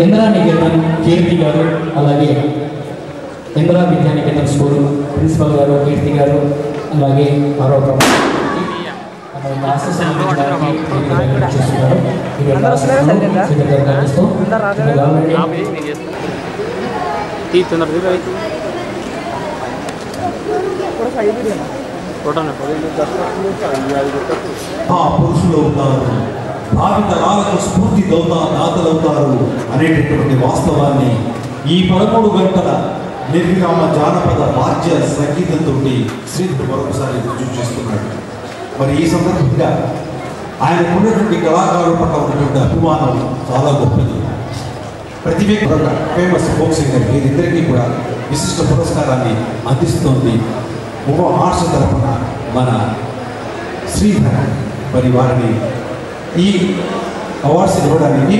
ఇందిరా నికేతన్ కీర్తి గారు, అలాగే ఇందిరా విద్యా నికేతన్ స్కూల్ ప్రిన్సిపల్ గారు కీర్తి గారు, అలాగే మరొక పురుషులు అవుతారు, భావితరాలకు స్ఫూర్తి దాతలవుతారు అనేటటువంటి వాస్తవాన్ని ఈ 13 గంటల నిర్విరామ జానపద వాద్య సంగీతంతో శ్రీధర్ మరొకసారి రుజువు చేస్తున్నాడు. మరి ఈ సందర్భంగా ఆయనకున్నటువంటి కళాకారుల పట్ల ఉన్నటువంటి అభిమానం చాలా గొప్పది. ప్రతి వ్యక్తి ఫేమస్ ఫోక్ సింగర్ వీరిద్దరికీ కూడా విశిష్ట పురస్కారాన్ని అందిస్తోంది ఒక ఆర్ట్స్ తరఫున మన శ్రీధర్. మరి వారిని ఈ అవార్డ్స్ ఇవ్వడానికి,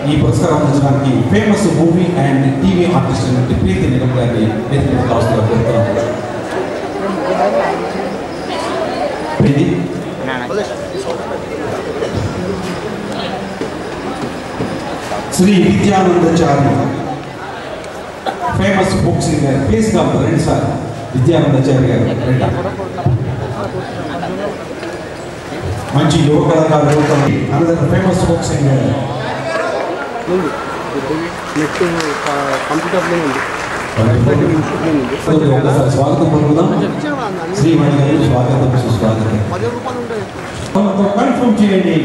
ఈ పురస్కారం అందించడానికి famous movie and TV artist అయినటువంటి ప్రీతి నిగమ్ గారిని నేతృత్వంగా కోరుతున్నాము. Shri Vidyanandachari famous folk singer, please come రండి సార్. విద్యానందచారి గారు మంచి యువ కళాకారులు, అనదర్ ఫేమస్ ఫోక్ సింగర్. ఒకసారి స్వాగతం పలుకుదాం. శ్రీమణి గారు స్వాగతం, సుస్వాగతం. కన్ఫర్మ్ చేయండి.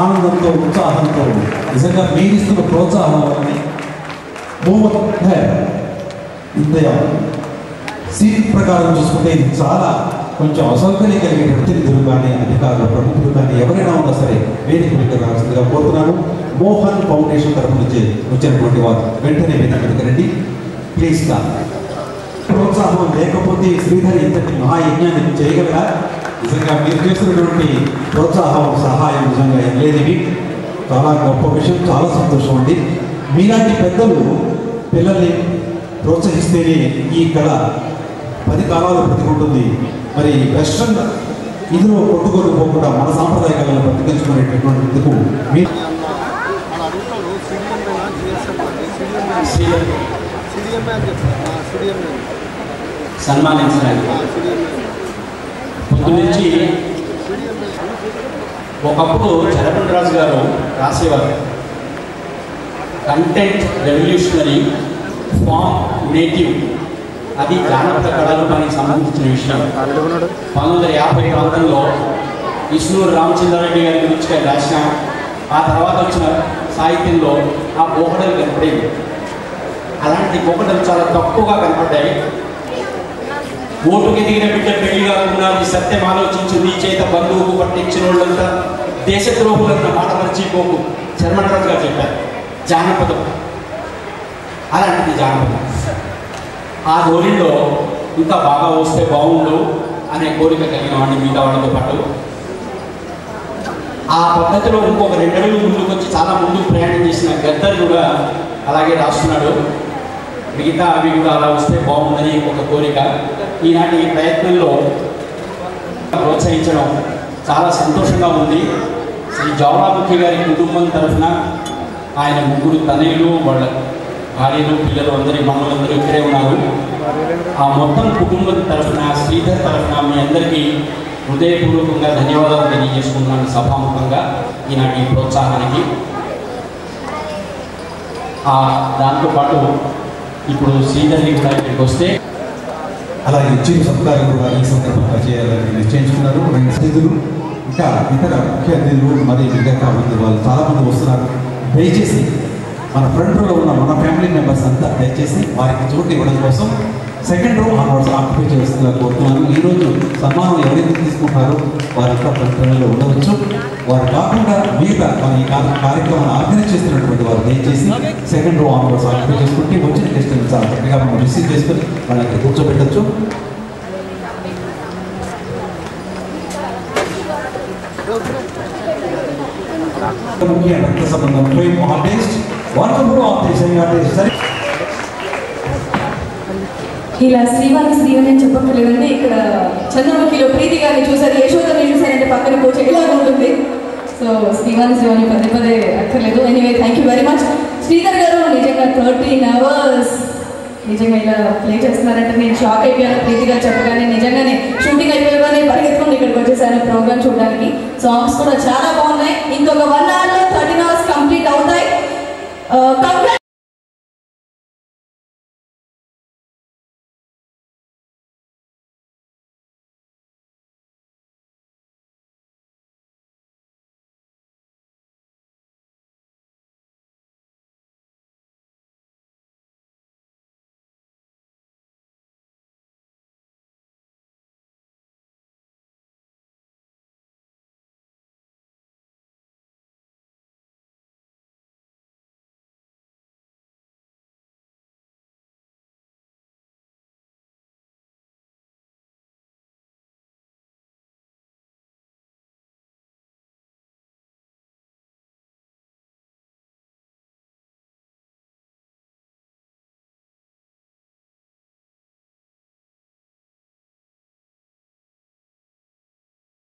ఆనందంతో, ఉత్సాహంతో, నిజంగా మీరిస్తున్న ప్రోత్సాహం వలని ఇంతయా సీట్ ప్రకారం చూసుకుంటే ఇది చాలా కొంచెం అసౌకర్యం కలిగే ప్రతినిధులు కానీ, అధికారులు, ప్రముఖులు కానీ ఎవరైనా ఉన్నా సరే వేదిక మీద రావాల్సిందిగా కోరుతున్నాను. మోహన్ ఫౌండేషన్ తరఫు నుంచి వచ్చినటువంటి వారు వెంటనే వేదిక రండి ప్లీజ్. ప్రోత్సాహం లేకపోతే శ్రీధర్ ఇంతటి మహాయజ్ఞాన్ని చేయగలరా? నిజంగా మీరు చేస్తున్నటువంటి ప్రోత్సాహం, సహాయం నిజంగా లేనివి చాలా గొప్ప విషయం, చాలా సంతోషం అండి. మీలాంటి పెద్దలు పిల్లల్ని ప్రోత్సహిస్తేనే ఈ కళ 10 కాలాలు బ్రతికుంటుంది. మరి వెస్ట్రన్ ఇందులో కొట్టుకొని పోకుండా మన సాంప్రదాయ కళను బ్రతికించుకునేటటువంటిందుకు మీరు సన్మానించడానికి పొద్దు నుంచి ఒకప్పుడు చరపండ్రాజు గారు రాసేవారు, కంటెంట్ రెవల్యూషనరీ ఫామ్ నేటివ్, అది జానపద కళలకు సంబంధించిన విషయం. 1950 ప్రాంతంలో విష్ణూరు రామచంద్రారెడ్డి గారి గురించి రాసిన, ఆ తర్వాత వచ్చిన సాహిత్యంలో ఆ పోకడలు కనపడేవి. అలాంటి పోకడలు చాలా తక్కువగా కనపడ్డాయి. ఓటుకి ఎదిగిన బిడ్డ పెళ్లి కాకుండా సత్యం ఆలోచించు, నీ చేత బంధువుకు పట్టించిన వాళ్ళంతా దేశద్రోహులన్న మాట మర్చిపోకు చర్మరాజు గారు చెప్పారు. జానపదం అలాంటిది జానపదం. ఆ ధోరణిలో ఇంకా బాగా వస్తే బాగుండు అనే కోరిక కలిగిన వాడిని మిగతా వాళ్ళతో పాటు ఆ పద్ధతిలో ఇంకొక 2 అడుగులు ముందుకు వచ్చి చాలా ముందుకు ప్రయాణం చేసిన గద్దర్ కూడా అలాగే రాస్తున్నాడు. మిగతా అవి కూడా అలా వస్తే బాగుందని ఒక కోరిక. ఈనాటి ఈ ప్రయత్నంలో ప్రోత్సహించడం చాలా సంతోషంగా ఉంది. శ్రీ జ్వాలాముఖి గారి కుటుంబం తరఫున ఆయన 3 తనయులు, వాళ్ళ భార్యలు, పిల్లలు అందరి మనలందరూ ఇక్కడే ఉన్నారు. ఆ మొత్తం కుటుంబం తరఫున, శ్రీధర్ తరఫున మీ అందరికీ హృదయపూర్వకంగా ధన్యవాదాలు తెలియజేసుకుంటున్నాను సభాముఖంగా ఈనాటి ప్రోత్సాహానికి. దాంతోపాటు ఇప్పుడు శ్రీధర్ని కూడా ఇక్కడికి వస్తే అలాగే చిరు సత్కారం కూడా ఈ సందర్భంగా చేయాలని నిశ్చయించుకున్నారు. 2 అతిథులు, ఇంకా ఇతర ముఖ్య అతిథులు, మరి మిగతా మంది వాళ్ళు చాలామంది వస్తున్నారు. దయచేసి మన ఫ్రంట్ రోలో ఉన్న మన ఫ్యామిలీ మెంబర్స్ అంతా దయచేసి వారికి చోటు ఇవ్వడం కోసం సెకండ్ రో ఆన్వర్డ్స్ ఆక్యుపై చేస్తుందిగా కోరుతున్నాను. ఈరోజు సన్మానం ఎవరైతే తీసుకుంటారో వారంతా ఫ్రంట్ రోలో ఉండవచ్చు. వారు కాకుండా మిగతా మన ఈ కార్యక్రమాన్ని ఆర్గనైజ్ చేస్తున్నటువంటి వారు దయచేసి సెకండ్ రో ఆన్వర్డ్స్ ఆక్యుపై చేసుకుంటే వచ్చిన గెస్ట్ని చాలా చక్కగా మనం రిసీవ్ చేసుకొని వాళ్ళకి కూర్చోబెట్టచ్చు. ముఖ్య రక్త సంబంధం fame artist wonderful artist and artist ఇలా శ్రీవాణి శ్రీవాణి అని చెప్పక్కర్లేదండి. ఇక్కడ చంద్రముఖిలో ప్రీతి గారిని చూసారు, యశోదని చూసారంటే పక్కన కూర్చో ఇలా ఉంటుంది. సో శ్రీవాణి శ్రీవాణి పదే పదే అక్కర్లేదు. Anyway thank you very much. Sridhar గారు నిజంగా 13 hours నిజంగా ఇలా ప్లే చేస్తున్నారంటే నేను షాక్ అయిపోయాను. ప్రీతి గారు చెప్పగానే నిజంగానే షూటింగ్ అయిపోయానే పరిగెత్తుకొని ఇక్కడికి వచ్చేసాను ప్రోగ్రామ్ చూడడానికి. సాంగ్స్ కూడా చాలా బాగున్నాయి. ఇంకొక 1 hour లో 13 hours కంప్లీట్ అవుతాయి.